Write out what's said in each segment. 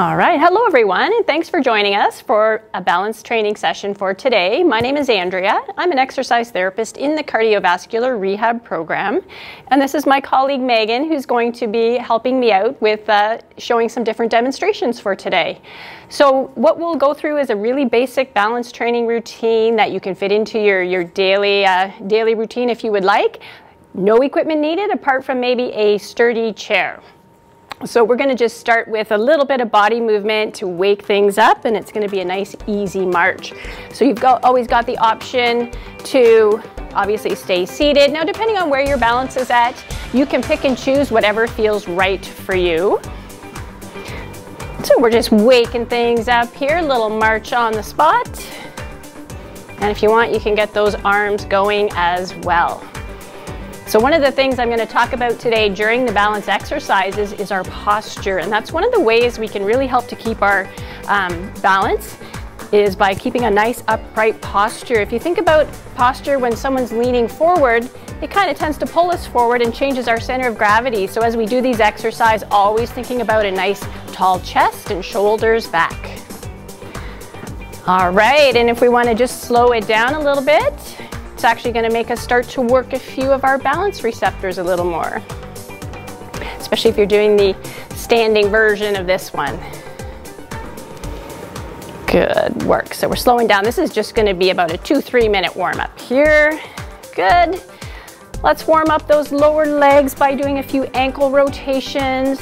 All right, hello everyone, and thanks for joining us for a balance training session for today. My name is Andrea. I'm an exercise therapist in the Cardiovascular Rehab program, and this is my colleague Megan, who's going to be helping me out with showing some different demonstrations for today. So what we'll go through is a really basic balance training routine that you can fit into your daily routine if you would like. No equipment needed apart from maybe a sturdy chair. So we're going to just start with a little bit of body movement to wake things up, and it's going to be a nice easy march. So you've always got the option to obviously stay seated. Now depending on where your balance is at, you can pick and choose whatever feels right for you. So we're just waking things up here, a little march on the spot. And if you want, you can get those arms going as well. So one of the things I'm going to talk about today during the balance exercises is our posture, and that's one of the ways we can really help to keep our balance is by keeping a nice upright posture. If you think about posture when someone's leaning forward, it kind of tends to pull us forward and changes our center of gravity. So as we do these exercises, always thinking about a nice tall chest and shoulders back. All right, and if we want to just slow it down a little bit, it's actually going to make us start to work a few of our balance receptors a little more, especially if you're doing the standing version of this one. Good work. So we're slowing down. This is just going to be about a 2-3 minute warm up here. Good. Let's warm up those lower legs by doing a few ankle rotations.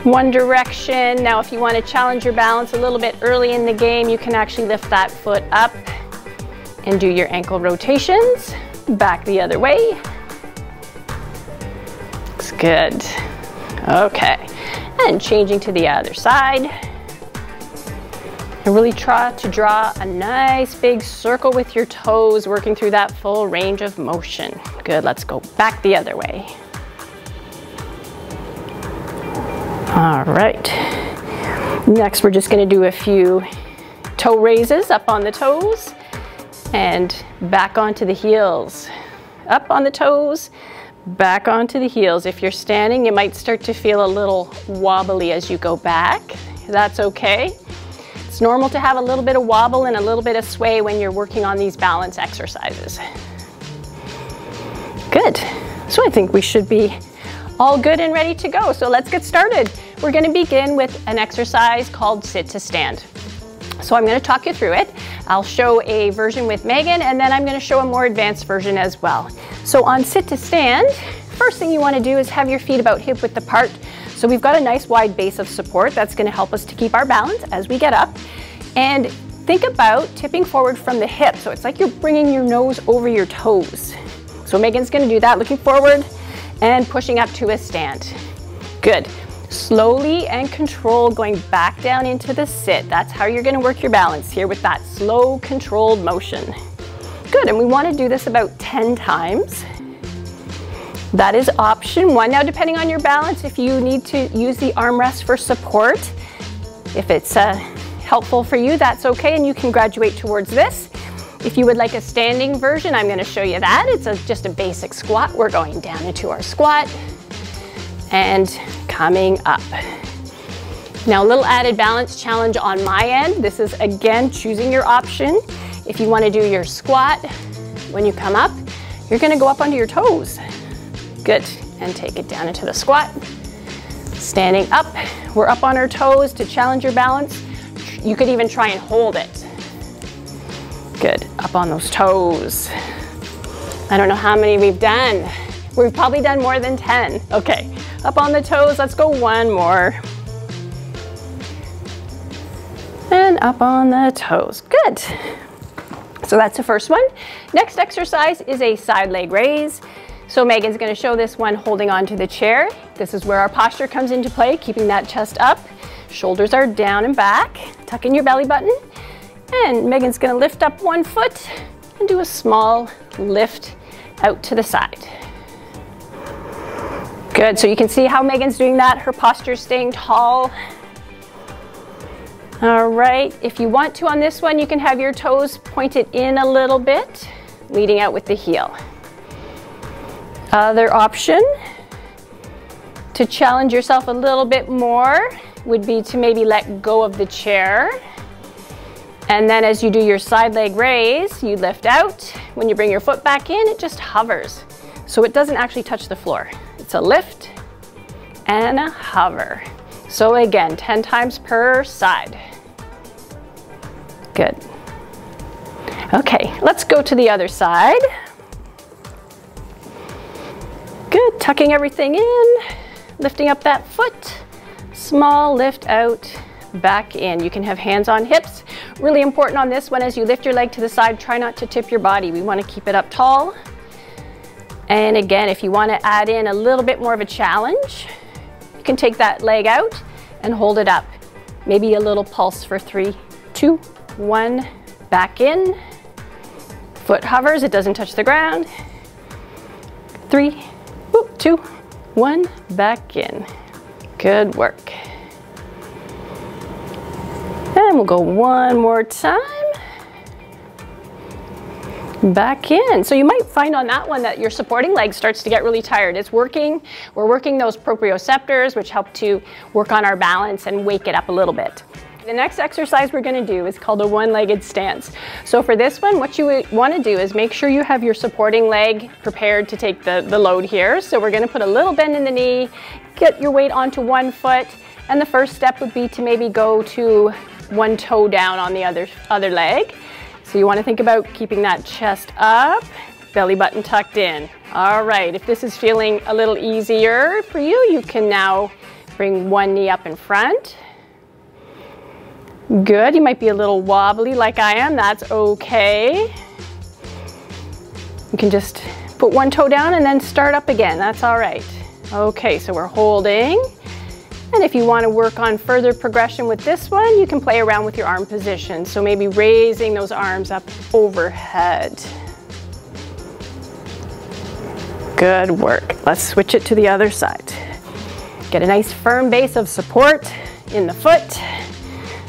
One direction. Now if you want to challenge your balance a little bit early in the game, you can actually lift that foot up and do your ankle rotations. Back the other way. Looks good. Okay, and changing to the other side. And really try to draw a nice big circle with your toes, working through that full range of motion. Good, let's go back the other way. All right. Next, we're just gonna do a few toe raises up on the toes. And back onto the heels. Up on the toes, back onto the heels. If you're standing, you might start to feel a little wobbly as you go back. That's okay. It's normal to have a little bit of wobble and a little bit of sway when you're working on these balance exercises. Good. So I think we should be all good and ready to go. So let's get started. We're going to begin with an exercise called sit to stand. So I'm going to talk you through it. I'll show a version with Megan, and then I'm going to show a more advanced version as well. So on sit to stand, first thing you want to do is have your feet about hip width apart. So we've got a nice wide base of support that's going to help us to keep our balance as we get up. And think about tipping forward from the hip. So it's like you're bringing your nose over your toes. So Megan's going to do that, looking forward and pushing up to a stand. Good. Slowly and controlled, going back down into the sit. That's how you're going to work your balance here with that slow, controlled motion. Good, and we want to do this about 10 times. That is option 1. Now, depending on your balance, if you need to use the armrest for support, if it's helpful for you, that's okay, and you can graduate towards this. If you would like a standing version, I'm going to show you that. It's just a basic squat. We're going down into our squat and coming up. Now a little added balance challenge on my end. This is again choosing your option. If you want to do your squat, when you come up, you're going to go up onto your toes. Good, and take it down into the squat. Standing up, we're up on our toes to challenge your balance. You could even try and hold it. Good, up on those toes. I don't know how many we've done. We've probably done more than 10. Okay, up on the toes, let's go one more. And up on the toes, good. So that's the first one. Next exercise is a side leg raise. So Megan's gonna show this one holding onto the chair. This is where our posture comes into play, keeping that chest up. Shoulders are down and back. Tuck in your belly button. And Megan's gonna lift up one foot and do a small lift out to the side. Good, so you can see how Megan's doing that. Her posture's staying tall. All right, if you want to on this one, you can have your toes pointed in a little bit, leading out with the heel. Other option, to To challenge yourself a little bit more would be to maybe let go of the chair. And then as you do your side leg raise, you lift out. When you bring your foot back in, it just hovers. So it doesn't actually touch the floor. It's a lift and a hover. So again, 10 times per side. Good. Okay, let's go to the other side. Good, tucking everything in, lifting up that foot, small lift out, back in. You can have hands on hips. Really important on this one, as you lift your leg to the side, try not to tip your body. We want to keep it up tall. And again, if you want to add in a little bit more of a challenge, you can take that leg out and hold it up. Maybe a little pulse for 3, 2, 1, back in. Foot hovers, it doesn't touch the ground. 3, 2, 1, back in. Good work. And we'll go one more time. Back in. So you might find on that one that your supporting leg starts to get really tired. It's working. We're working those proprioceptors, which help to work on our balance and wake it up a little bit. The next exercise we're going to do is called a one-legged stance. So for this one, what you want to do is make sure you have your supporting leg prepared to take the load here. So we're going to put a little bend in the knee, get your weight onto one foot, and the first step would be to maybe go to one toe down on the other leg. So you want to think about keeping that chest up, belly button tucked in. All right, if this is feeling a little easier for you, you can now bring one knee up in front. Good, you might be a little wobbly like I am, that's okay. You can just put one toe down and then start up again, that's all right. Okay, so we're holding. And if you want to work on further progression with this one, you can play around with your arm position. So maybe raising those arms up overhead. Good work. Let's switch it to the other side. Get a nice firm base of support in the foot.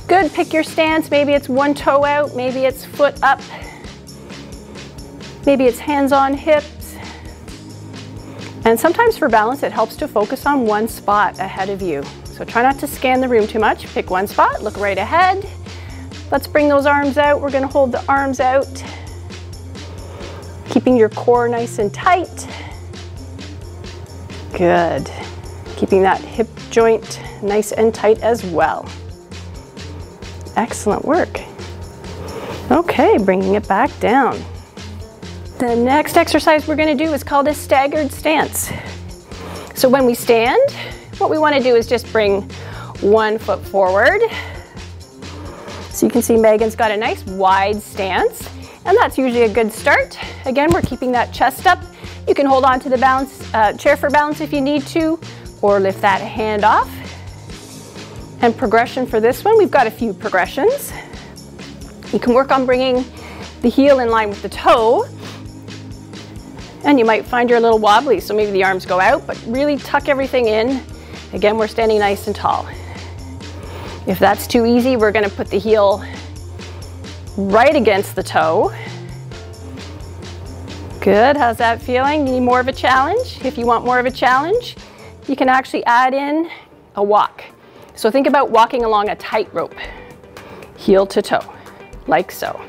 Good, pick your stance. Maybe it's one toe out, maybe it's foot up. Maybe it's hands on hips. And sometimes for balance, it helps to focus on one spot ahead of you. So try not to scan the room too much. Pick one spot, look right ahead. Let's bring those arms out. We're going to hold the arms out, keeping your core nice and tight. Good. Keeping that hip joint nice and tight as well. Excellent work. Okay, bringing it back down. The next exercise we're going to do is called a staggered stance. So when we stand, what we want to do is just bring one foot forward. So you can see Megan's got a nice wide stance, and that's usually a good start. Again, we're keeping that chest up. You can hold on to the balance, chair for balance if you need to, or lift that hand off. And progression for this one, we've got a few progressions. You can work on bringing the heel in line with the toe, and you might find you're a little wobbly, so maybe the arms go out, but really tuck everything in. Again, we're standing nice and tall. If that's too easy, we're going to put the heel right against the toe. Good, how's that feeling? You need more of a challenge? If you want more of a challenge, you can actually add in a walk. So think about walking along a tightrope, heel to toe, like so.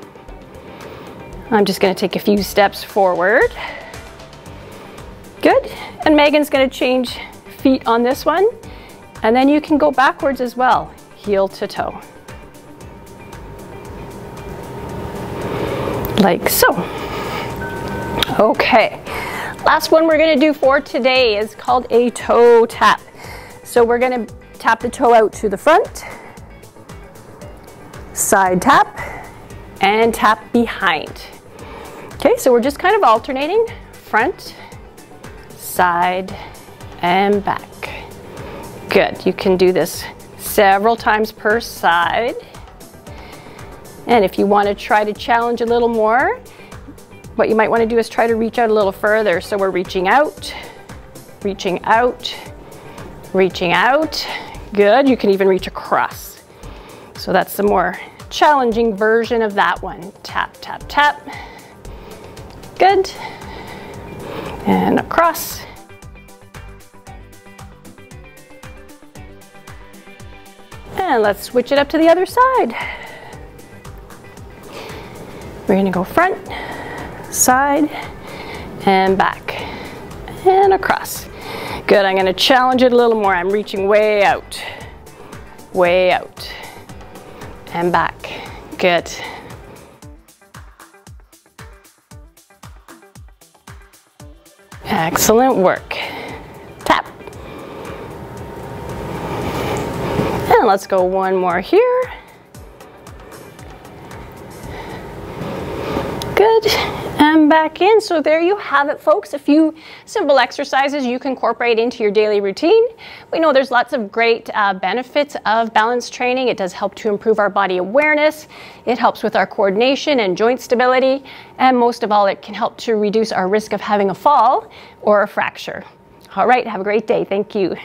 I'm just going to take a few steps forward. Good, and Megan's going to change feet on this one, and then you can go backwards as well, heel to toe. Like so. Okay, last one we're going to do for today is called a toe tap. So we're going to tap the toe out to the front, side tap, and tap behind. Okay, so we're just kind of alternating front, side, and back. Good, you can do this several times per side. And if you want to try to challenge a little more, what you might want to do is try to reach out a little further. So we're reaching out, reaching out, reaching out. Good, you can even reach across. So that's the more challenging version of that one. Tap, tap, tap. Good. And across. And let's switch it up to the other side. We're gonna go front, side, and back, and across. Good, I'm gonna challenge it a little more. I'm reaching way out, and back. Good. Excellent work. Tap. And let's go one more here. Good, and back in. So there you have it, folks. A few simple exercises you can incorporate into your daily routine. We know there's lots of great benefits of balance training. It does help to improve our body awareness. It helps with our coordination and joint stability. And most of all, it can help to reduce our risk of having a fall or a fracture. All right, have a great day. Thank you.